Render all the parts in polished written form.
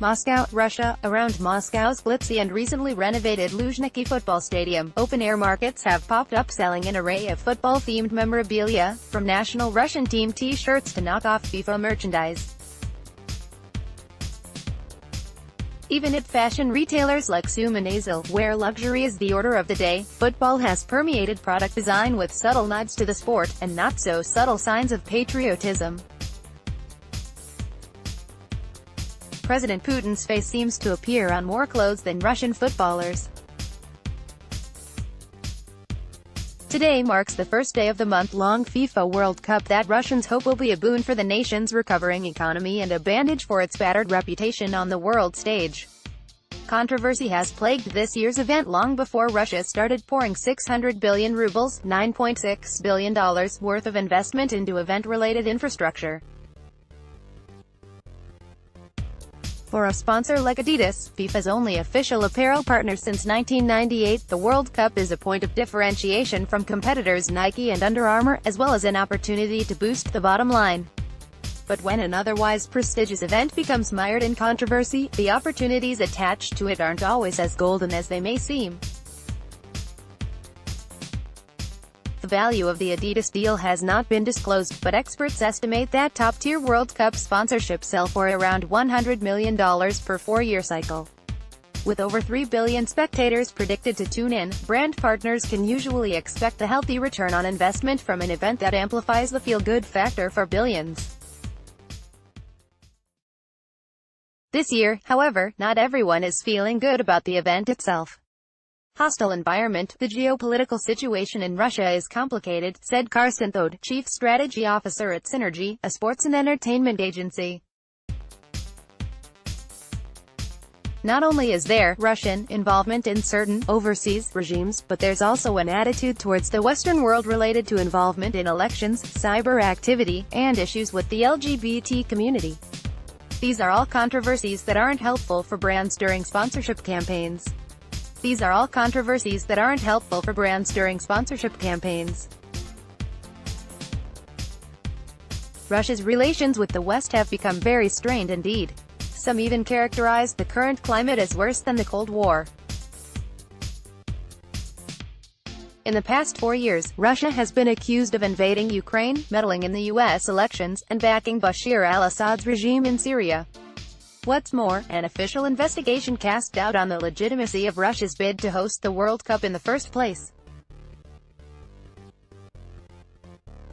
Moscow, Russia. Around Moscow's glitzy and recently renovated Luzhniki football stadium, open-air markets have popped up selling an array of football-themed memorabilia, from national Russian team T-shirts to knockoff FIFA merchandise. Even at fashion retailers like Sumanazil, where luxury is the order of the day, football has permeated product design with subtle nods to the sport, and not-so-subtle signs of patriotism. President Putin's face seems to appear on more clothes than Russian footballers. Today marks the first day of the month-long FIFA World Cup that Russians hope will be a boon for the nation's recovering economy and a bandage for its battered reputation on the world stage. Controversy has plagued this year's event long before Russia started pouring 600 billion rubles ($9.6 billion) worth of investment into event-related infrastructure. For a sponsor like Adidas, FIFA's only official apparel partner since 1998, the World Cup is a point of differentiation from competitors Nike and Under Armour, as well as an opportunity to boost the bottom line. But when an otherwise prestigious event becomes mired in controversy, the opportunities attached to it aren't always as golden as they may seem. The value of the Adidas deal has not been disclosed, but experts estimate that top-tier World Cup sponsorships sell for around $100 million per four-year cycle. With over 3 billion spectators predicted to tune in, brand partners can usually expect a healthy return on investment from an event that amplifies the feel-good factor for billions. This year, however, not everyone is feeling good about the event itself. Hostile environment. The geopolitical situation in Russia is complicated, said Carson Thode, chief strategy officer at Synergy, a sports and entertainment agency. Not only is there Russian involvement in certain overseas regimes, but there's also an attitude towards the Western world related to involvement in elections, cyber activity, and issues with the LGBT community. These are all controversies that aren't helpful for brands during sponsorship campaigns. Russia's relations with the West have become very strained indeed. Some even characterize the current climate as worse than the Cold War. In the past 4 years, Russia has been accused of invading Ukraine, meddling in the U.S. elections, and backing Bashar al-Assad's regime in Syria. What's more, an official investigation cast doubt on the legitimacy of Russia's bid to host the World Cup in the first place.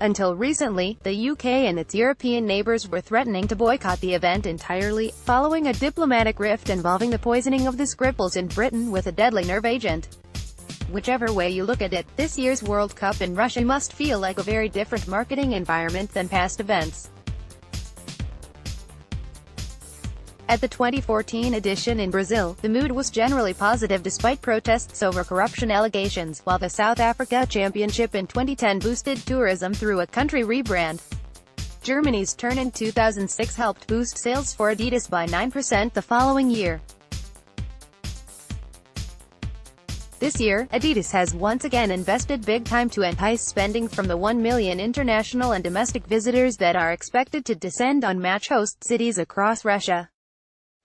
Until recently, the UK and its European neighbours were threatening to boycott the event entirely, following a diplomatic rift involving the poisoning of the Skripals in Britain with a deadly nerve agent. Whichever way you look at it, this year's World Cup in Russia must feel like a very different marketing environment than past events. At the 2014 edition in Brazil, the mood was generally positive despite protests over corruption allegations, while the South Africa Championship in 2010 boosted tourism through a country rebrand. Germany's turn in 2006 helped boost sales for Adidas by 9% the following year. This year, Adidas has once again invested big time to entice spending from the 1 million international and domestic visitors that are expected to descend on match host cities across Russia.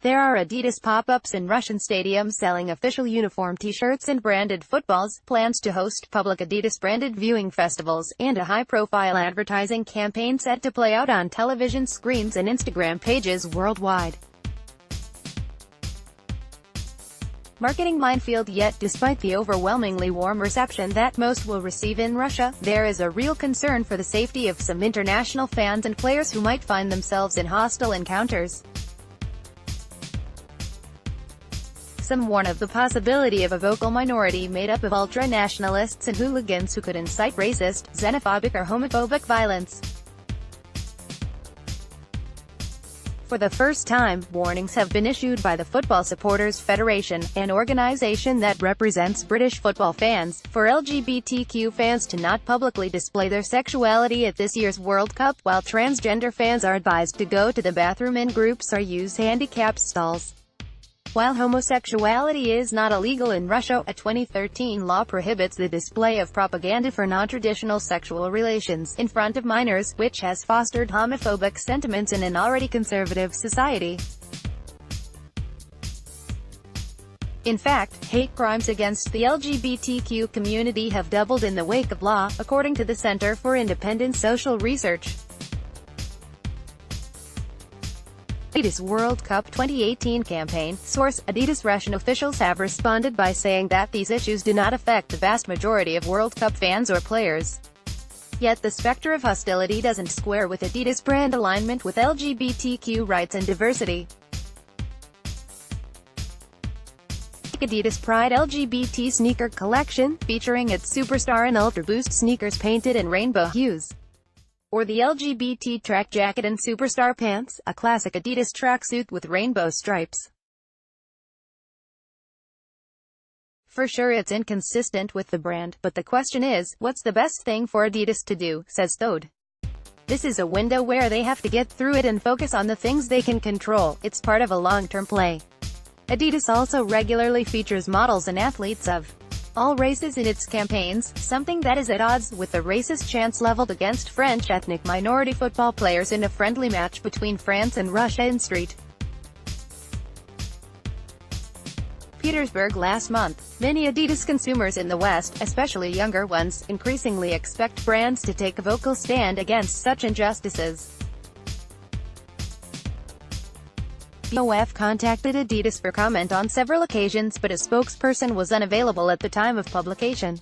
There are Adidas pop-ups in Russian stadiums selling official uniform T-shirts and branded footballs, plans to host public Adidas-branded viewing festivals, and a high-profile advertising campaign set to play out on television screens and Instagram pages worldwide. Marketing minefield. Yet, despite the overwhelmingly warm reception that most will receive in Russia, there is a real concern for the safety of some international fans and players who might find themselves in hostile encounters. Some warn of the possibility of a vocal minority made up of ultra-nationalists and hooligans who could incite racist, xenophobic or homophobic violence. For the first time, warnings have been issued by the Football Supporters Federation, an organization that represents British football fans, for LGBTQ fans to not publicly display their sexuality at this year's World Cup, while transgender fans are advised to go to the bathroom in groups or use handicapped stalls. While homosexuality is not illegal in Russia, a 2013 law prohibits the display of propaganda for non-traditional sexual relations in front of minors, which has fostered homophobic sentiments in an already conservative society. In fact, hate crimes against the LGBTQ community have doubled in the wake of law, according to the Center for Independent Social Research. Adidas World Cup 2018 campaign. Source: Adidas. Russian officials have responded by saying that these issues do not affect the vast majority of World Cup fans or players. Yet the specter of hostility doesn't square with Adidas' brand alignment with LGBTQ rights and diversity. Adidas Pride LGBT sneaker collection, featuring its Superstar and Ultra Boost sneakers painted in rainbow hues. Or the LGBT track jacket and Superstar pants, a classic Adidas tracksuit with rainbow stripes. For sure it's inconsistent with the brand, but the question is, what's the best thing for Adidas to do, says Thode. This is a window where they have to get through it and focus on the things they can control. It's part of a long-term play. Adidas also regularly features models and athletes of all races in its campaigns, something that is at odds with the racist chants leveled against French ethnic minority football players in a friendly match between France and Russia in St. Petersburg last month. Many Adidas consumers in the West, especially younger ones, increasingly expect brands to take a vocal stand against such injustices. BOF contacted Adidas for comment on several occasions, but a spokesperson was unavailable at the time of publication.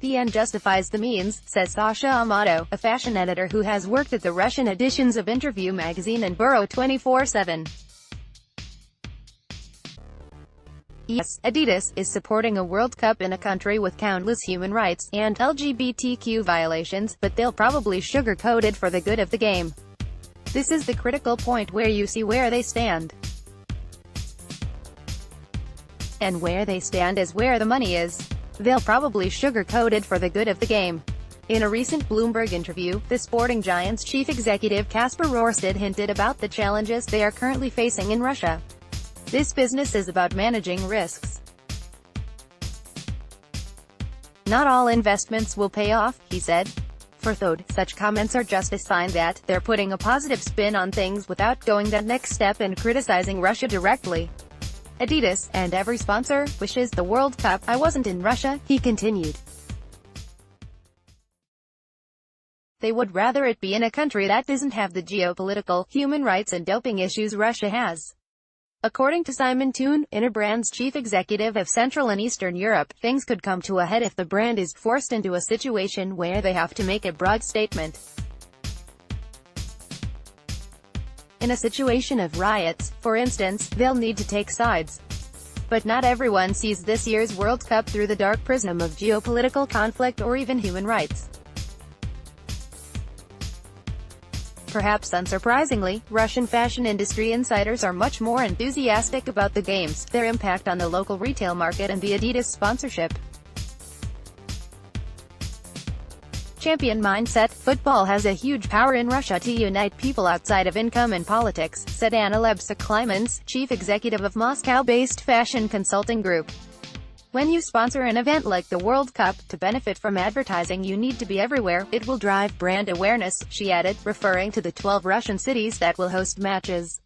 The end justifies the means, says Sasha Amato, a fashion editor who has worked at the Russian editions of Interview magazine and Buro 24/7. Yes, Adidas is supporting a World Cup in a country with countless human rights and LGBTQ violations, but they'll probably sugarcoat it for the good of the game. This is the critical point where you see where they stand. And where they stand is where the money is. They'll probably sugarcoat it for the good of the game. In a recent Bloomberg interview, the sporting giant's chief executive Kasper Rorsted hinted about the challenges they are currently facing in Russia. This business is about managing risks. Not all investments will pay off, he said. For Thode, such comments are just a sign that they're putting a positive spin on things without going that next step and criticizing Russia directly. Adidas, and every sponsor, wishes the World Cup. I wasn't in Russia, he continued. They would rather it be in a country that doesn't have the geopolitical, human rights and doping issues Russia has. According to Simon Toon, Interbrand's chief executive of Central and Eastern Europe, things could come to a head if the brand is forced into a situation where they have to make a broad statement. In a situation of riots, for instance, they'll need to take sides. But not everyone sees this year's World Cup through the dark prism of geopolitical conflict or even human rights. Perhaps unsurprisingly, Russian fashion industry insiders are much more enthusiastic about the games, their impact on the local retail market and the Adidas sponsorship. Champion mindset. Football has a huge power in Russia to unite people outside of income and politics, said Anna Lebsa-Klimans, chief executive of Moscow-based fashion consulting group. When you sponsor an event like the World Cup, to benefit from advertising you need to be everywhere. It will drive brand awareness, she added, referring to the 12 Russian cities that will host matches.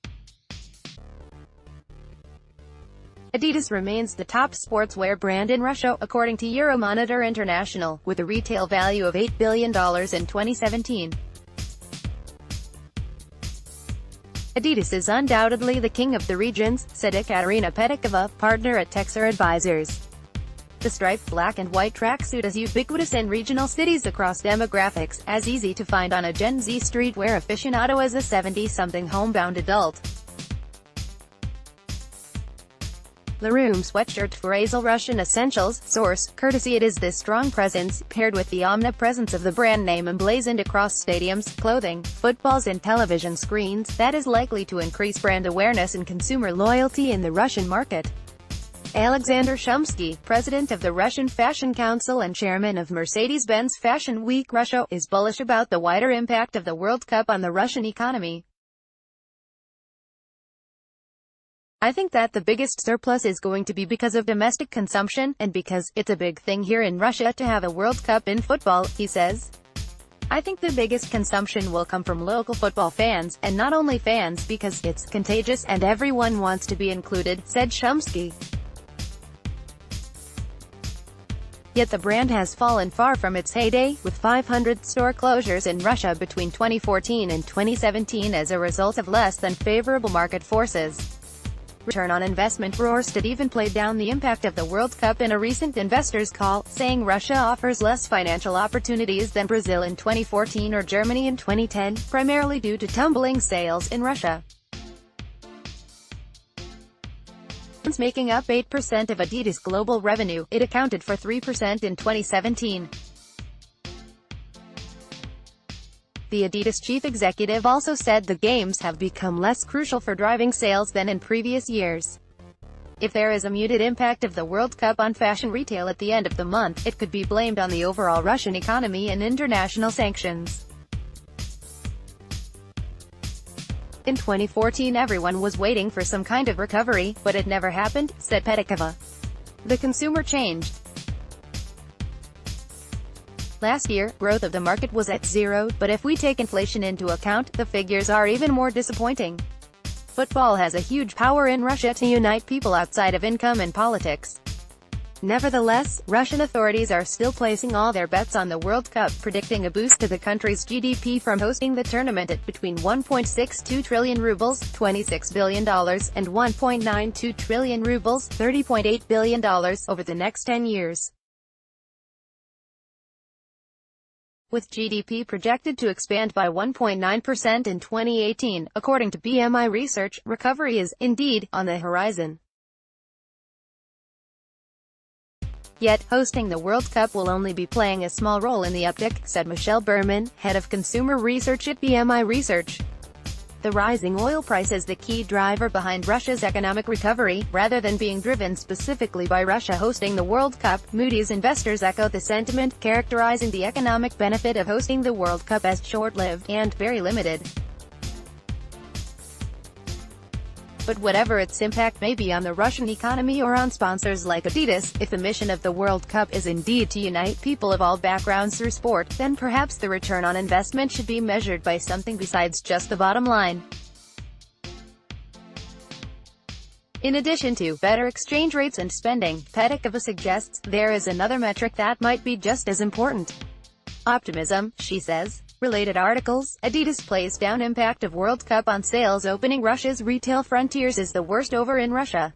Adidas remains the top sportswear brand in Russia, according to Euromonitor International, with a retail value of $8 billion in 2017. Adidas is undoubtedly the king of the regions, said Ekaterina Petikova, partner at Texer Advisors. The striped black and white tracksuit is ubiquitous in regional cities across demographics, as easy to find on a Gen Z streetwear aficionado as a 70-something homebound adult. Laroom sweatshirt for Azel Russian Essentials. Source: courtesy. It is this strong presence, paired with the omnipresence of the brand name emblazoned across stadiums, clothing, footballs and television screens, that is likely to increase brand awareness and consumer loyalty in the Russian market. Alexander Shumsky, president of the Russian Fashion Council and chairman of Mercedes-Benz Fashion Week Russia, is bullish about the wider impact of the World Cup on the Russian economy. I think that the biggest surplus is going to be because of domestic consumption, and because it's a big thing here in Russia to have a World Cup in football, he says. I think the biggest consumption will come from local football fans, and not only fans, because it's contagious and everyone wants to be included, said Shumsky. Yet the brand has fallen far from its heyday, with 500 store closures in Russia between 2014 and 2017 as a result of less than favorable market forces. Return on investment. Rorsted even played down the impact of the World Cup in a recent investors' call, saying Russia offers less financial opportunities than Brazil in 2014 or Germany in 2010, primarily due to tumbling sales in Russia. Making up 8% of Adidas' global revenue, it accounted for 3% in 2017. The Adidas chief executive also said the games have become less crucial for driving sales than in previous years. If there is a muted impact of the World Cup on fashion retail at the end of the month, it could be blamed on the overall Russian economy and international sanctions. In 2014 everyone was waiting for some kind of recovery, but it never happened, said Petkova. The consumer changed. Last year, growth of the market was at zero, but if we take inflation into account, the figures are even more disappointing. Football has a huge power in Russia to unite people outside of income and politics. Nevertheless, Russian authorities are still placing all their bets on the World Cup, predicting a boost to the country's GDP from hosting the tournament at between 1.62 trillion rubles, $26 billion, and 1.92 trillion rubles, $30.8 billion, over the next 10 years. With GDP projected to expand by 1.9% in 2018, according to BMI research, recovery is, indeed, on the horizon. Yet, hosting the World Cup will only be playing a small role in the uptick, said Michelle Berman, head of consumer research at BMI Research. The rising oil price is the key driver behind Russia's economic recovery, rather than being driven specifically by Russia hosting the World Cup. Moody's investors echo the sentiment, characterizing the economic benefit of hosting the World Cup as short-lived and very limited. But whatever its impact may be on the Russian economy or on sponsors like Adidas, if the mission of the World Cup is indeed to unite people of all backgrounds through sport, then perhaps the return on investment should be measured by something besides just the bottom line. In addition to better exchange rates and spending, Petkova suggests, there is another metric that might be just as important. Optimism, she says. Related articles, Adidas plays down impact of World Cup on sales. Opening Russia's retail frontiers is the worst over in Russia.